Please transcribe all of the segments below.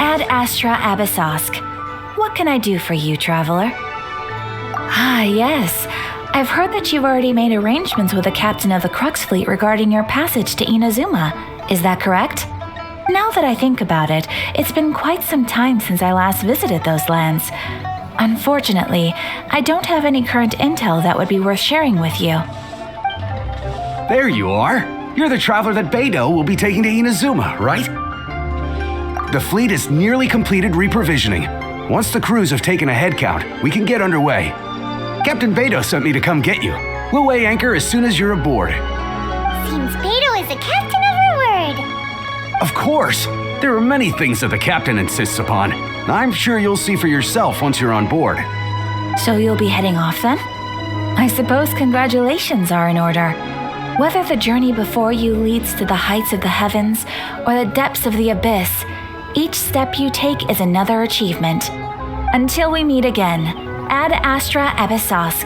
Ad Astra Abyssosk. What can I do for you, traveler? Ah, yes. I've heard that you've already made arrangements with the captain of the Crux fleet regarding your passage to INAZUMA. Is that correct? Now that I think about it, it's been quite some time since I last visited those lands. Unfortunately, I don't have any current intel that would be worth sharing with you. There you are. You're the traveler that Beidou will be taking to INAZUMA, right? The fleet is nearly completed reprovisioning. Once the crews have taken a head count, we can get underway. Captain Beidou sent me to come get you. We'll weigh anchor as soon as you're aboard. Seems Beidou is the captain of her word. Of course. There are many things that the captain insists upon. I'm sure you'll see for yourself once you're on board. So you'll be heading off then? I suppose congratulations are in order. Whether the journey before you leads to the heights of the heavens or the depths of the abyss, each step you take is another achievement. Until we meet again, Ad Astra Abyssosk.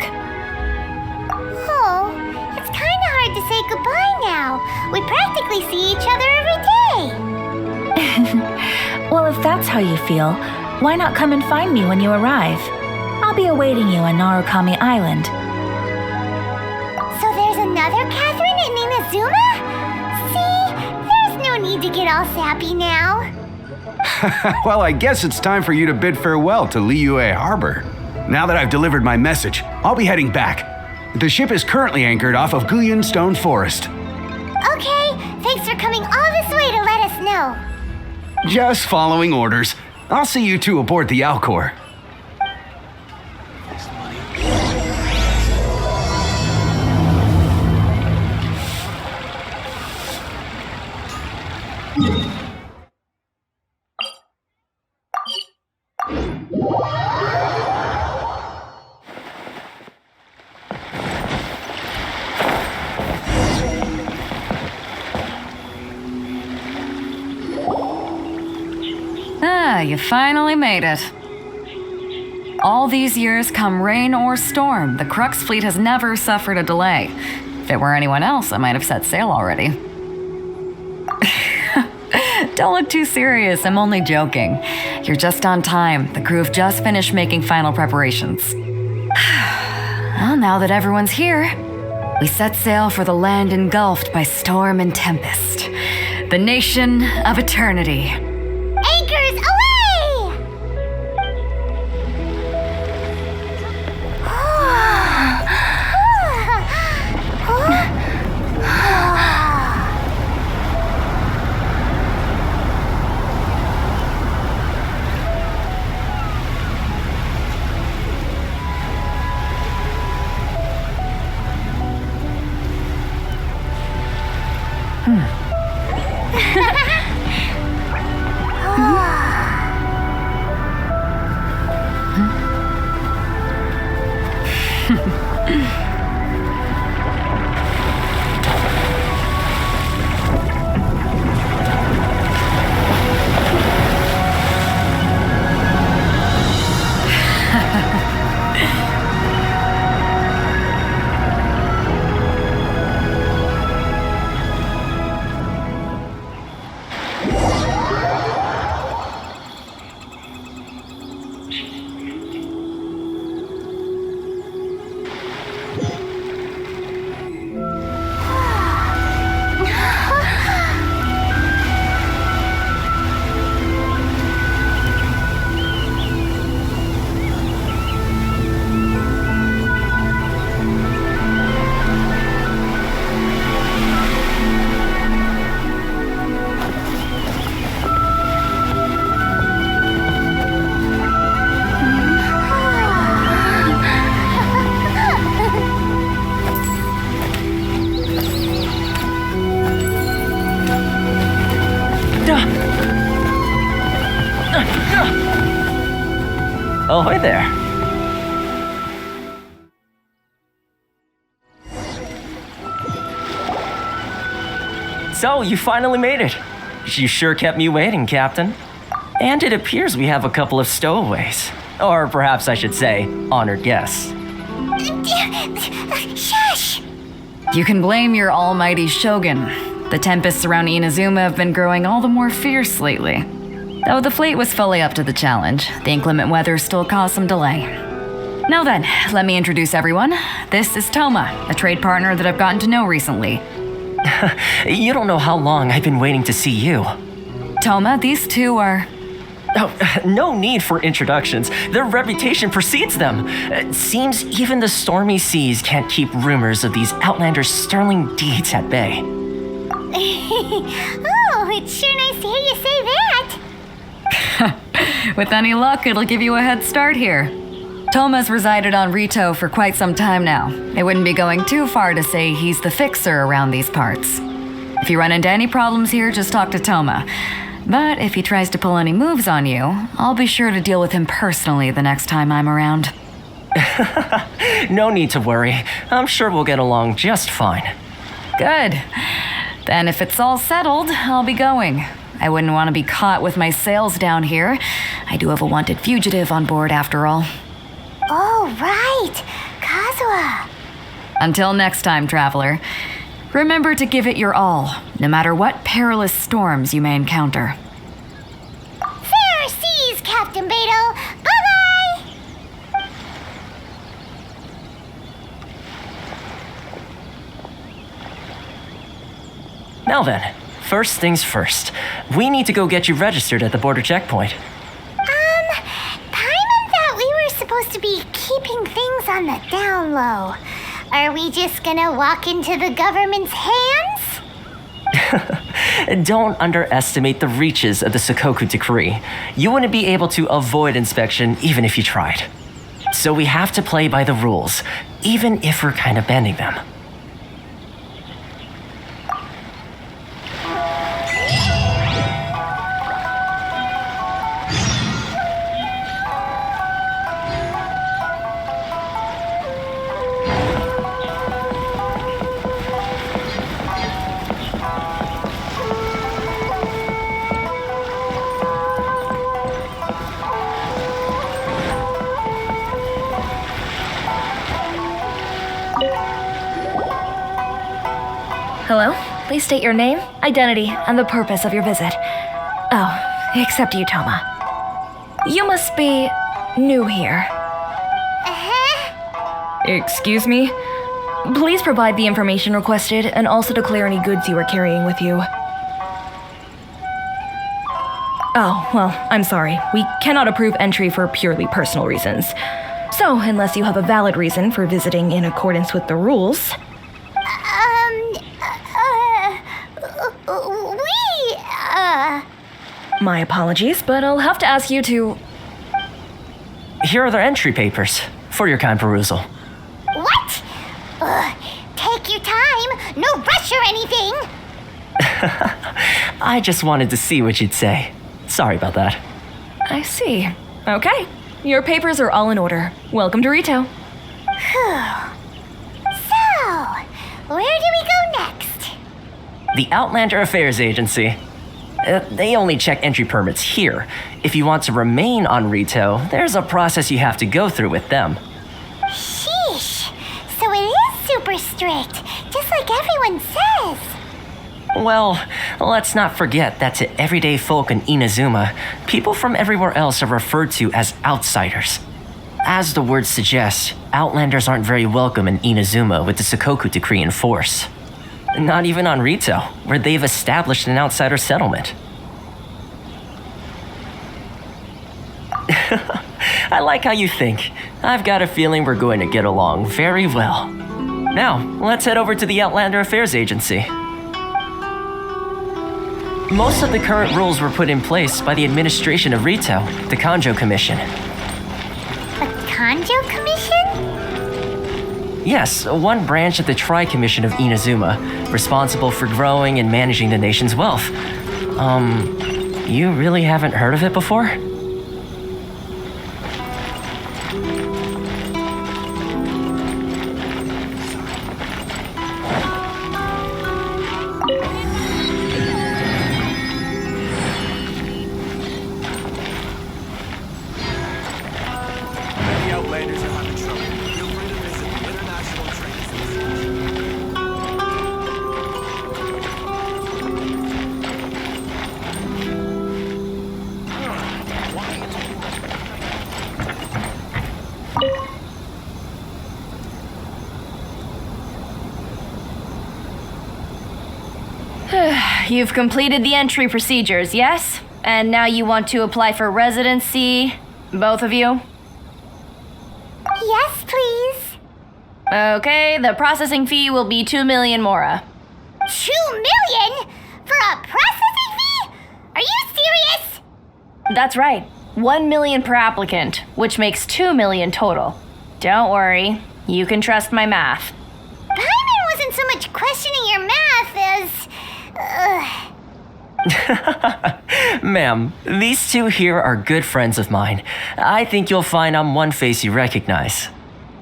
Oh, it's kinda hard to say goodbye now. We practically see each other every day. Well, if that's how you feel, why not come and find me when you arrive? I'll be awaiting you on Narukami Island. So there's another Catherine in INAZUMA? See, there's no need to get all sappy now. Well, I guess it's time for you to bid farewell to Liyue Harbor. Now that I've delivered my message, I'll be heading back. The ship is currently anchored off of Guyan Stone Forest. Okay, thanks for coming all this way to let us know. Just following orders. I'll see you two aboard the Alcor. Ah, you finally made it. All these years, come rain or storm, the Crux fleet has never suffered a delay. If it were anyone else, I might have set sail already. Don't look too serious, I'm only joking. You're just on time. The crew have just finished making final preparations. Well, now that everyone's here, we set sail for the land engulfed by storm and tempest. The nation of eternity. Anchors away! Ahoy there. So, you finally made it. You sure kept me waiting, Captain. And it appears we have a couple of stowaways. Or perhaps I should say, honored guests. Shush! You can blame your almighty shogun. The tempests around INAZUMA have been growing all the more fierce lately. Though the fleet was fully up to the challenge, the inclement weather still caused some delay. Now then, let me introduce everyone. This is Toma, a trade partner that I've gotten to know recently. You don't know how long I've been waiting to see you. Toma, these two are... Oh, no need for introductions. Their reputation precedes them. It seems even the stormy seas can't keep rumors of these Outlanders' sterling deeds at bay. Oh, it's sure nice to hear you say that. With any luck, it'll give you a head start here. Toma's resided on Rito for quite some time now. It wouldn't be going too far to say he's the fixer around these parts. If you run into any problems here, just talk to Toma. But if he tries to pull any moves on you, I'll be sure to deal with him personally the next time I'm around. No need to worry. I'm sure we'll get along just fine. Good. Then if it's all settled, I'll be going. I wouldn't want to be caught with my sails down here. I do have a wanted fugitive on board after all. Oh, right. Kazuha. Until next time, traveler. Remember to give it your all, no matter what perilous storms you may encounter. Fair seas, Captain Beto. Bye-bye. Now then, first things first. We need to go get you registered at the border checkpoint. Paimon thought we were supposed to be keeping things on the down low. Are we just gonna walk into the government's hands? Don't underestimate the reaches of the Sakoku decree. You wouldn't be able to avoid inspection even if you tried. So we have to play by the rules, even if we're kind of bending them. Hello? Please state your name, identity, and the purpose of your visit. Oh, except you, Toma. You must be new here. Excuse me? Please provide the information requested and also declare any goods you are carrying with you. Oh, well, I'm sorry. We cannot approve entry for purely personal reasons. So, unless you have a valid reason for visiting in accordance with the rules... My apologies, but I'll have to ask you to... Here are their entry papers for your kind perusal. What? Take your time. No rush or anything. I just wanted to see what you'd say. Sorry about that. I see. Okay. Your papers are all in order. Welcome to Rito. So, where do we go next? The Outlander Affairs Agency. They only check entry permits here. If you want to remain on Rito, there's a process you have to go through with them. Sheesh. So it is super strict, just like everyone says. Well, let's not forget that to everyday folk in INAZUMA, people from everywhere else are referred to as outsiders. As the word suggests, Outlanders aren't very welcome in INAZUMA with the Sakoku decree in force. Not even on Rito, where they've established an outsider settlement. I like how you think. I've got a feeling we're going to get along very well. Now, let's head over to the Outlander Affairs Agency. Most of the current rules were put in place by the administration of Rito, the Kanjo Commission. A Kanjo Commission? Yes, one branch of the Tri-Commission of INAZUMA, responsible for growing and managing the nation's wealth. You really haven't heard of it before? You've completed the entry procedures, yes? And now you want to apply for residency, both of you? Yes, please. Okay, the processing fee will be 2 million mora. 2 million? For a processing fee? Are you serious? That's right. 1 million per applicant, which makes 2 million total. Don't worry, you can trust my math. Paimon wasn't so much questioning your math as... Ma'am, these two here are good friends of mine. I think you'll find I'm one face you recognize.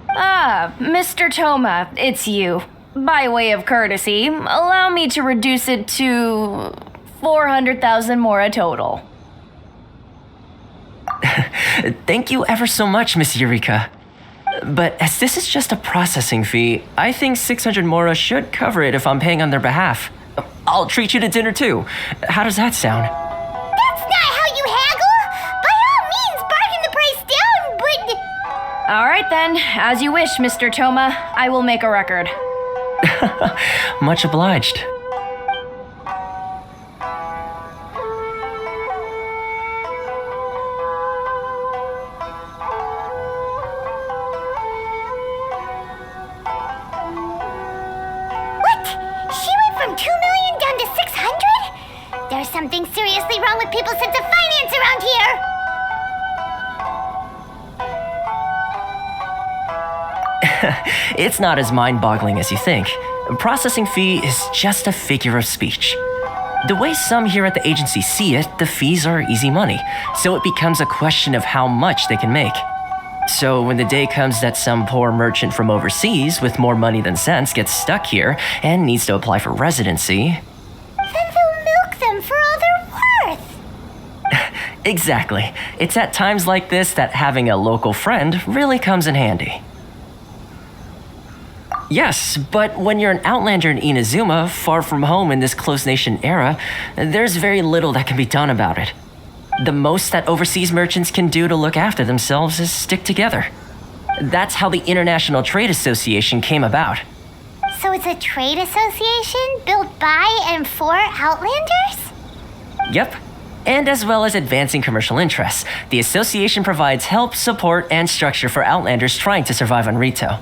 Ah, Mr. Toma, it's you. By way of courtesy, allow me to reduce it to 400,000 mora total. Thank you ever so much, Miss Eureka. But as this is just a processing fee, I think 600 mora should cover it if I'm paying on their behalf. I'll treat you to dinner too. How does that sound? That's not how you haggle! By all means, bargain the price down, but... All right then, as you wish, Mr. Toma. I will make a record. Much obliged. What? She went from 2 million down to 600? There's something seriously wrong with people's sense of finance around here! It's not as mind-boggling as you think. Processing fee is just a figure of speech. The way some here at the agency see it, the fees are easy money, so it becomes a question of how much they can make. So when the day comes that some poor merchant from overseas with more money than sense gets stuck here and needs to apply for residency... Then they'll milk them for all they're worth! Exactly. It's at times like this that having a local friend really comes in handy. Yes, but when you're an outlander in INAZUMA, far from home in this closed nation era, there's very little that can be done about it. The most that overseas merchants can do to look after themselves is stick together. That's how the International Trade Association came about. So it's a trade association built by and for Outlanders? Yep. And as well as advancing commercial interests, the association provides help, support, and structure for Outlanders trying to survive on Rito.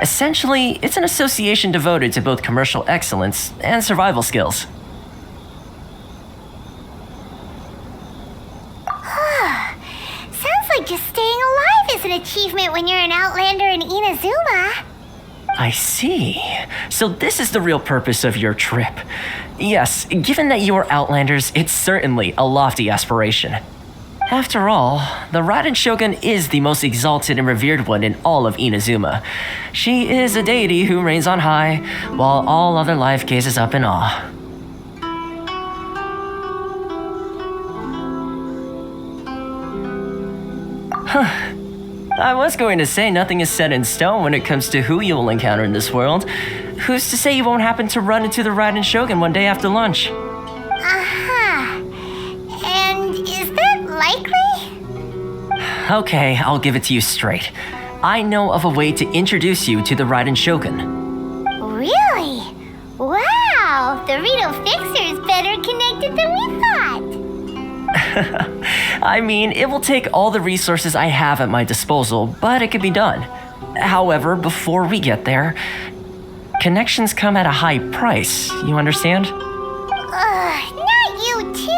Essentially, it's an association devoted to both commercial excellence and survival skills. Sounds like just staying alive is an achievement when you're an Outlander in INAZUMA. I see. So this is the real purpose of your trip. Yes, given that you are Outlanders, it's certainly a lofty aspiration. After all, the Raiden Shogun is the most exalted and revered one in all of INAZUMA. She is a deity who reigns on high, while all other life gazes up in awe. I was going to say nothing is set in stone when it comes to who you will encounter in this world. Who's to say you won't happen to run into the Raiden Shogun one day after lunch? And is that likely? Okay, I'll give it to you straight. I know of a way to introduce you to the Raiden Shogun. Really? Wow, the Rito Fixer is better connected than we thought. I mean, it will take all the resources I have at my disposal, but it can be done. However, before we get there, connections come at a high price, you understand? Not you too.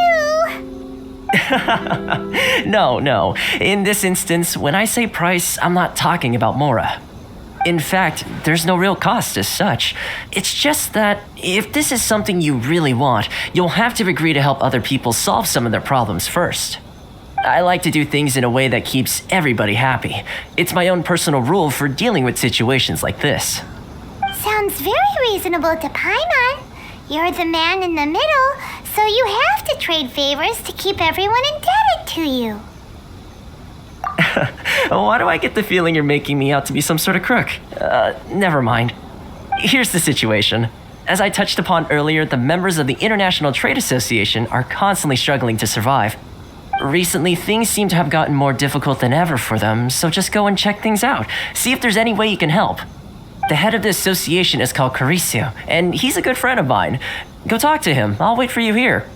No. In this instance, when I say price, I'm not talking about Mora. In fact, there's no real cost as such. It's just that if this is something you really want, you'll have to agree to help other people solve some of their problems first. I like to do things in a way that keeps everybody happy. It's my own personal rule for dealing with situations like this. Sounds very reasonable to Paimon. You're the man in the middle, so you have to trade favors to keep everyone indebted to you. Why do I get the feeling you're making me out to be some sort of crook? Never mind. Here's the situation. As I touched upon earlier, the members of the International Trade Association are constantly struggling to survive. Recently, things seem to have gotten more difficult than ever for them, so just go and check things out. See if there's any way you can help. The head of the association is called Caricio, and he's a good friend of mine. Go talk to him. I'll wait for you here.